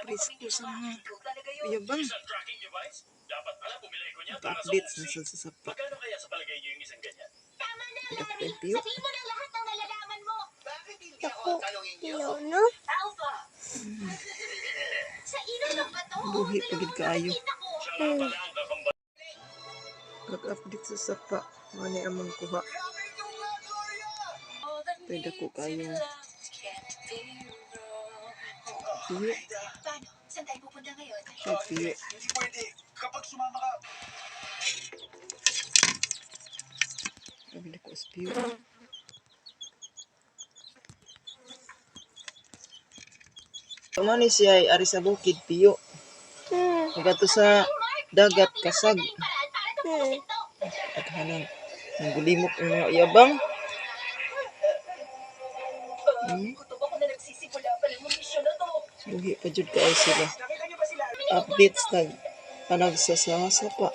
Risko sa mga uyabang. Pa-updates na sa sapa. Ito ko yung piyo. No? Buhi pagid kaayo. Pag-update sa sapa. Mani amang kuha. Pwede ko kayo. Piyo. Saan tayo pupunta ngayon? Siya piyo. Hindi pwede. Kapag sumama ka, Pwede ko as piyo. Mani siya ay ari sa bukid piyo. Pagkato sa dagat kasag. At hanang gulimok ng mga uyabang. Buhi pa jud kaay sila. Updates tag panag sa sapa.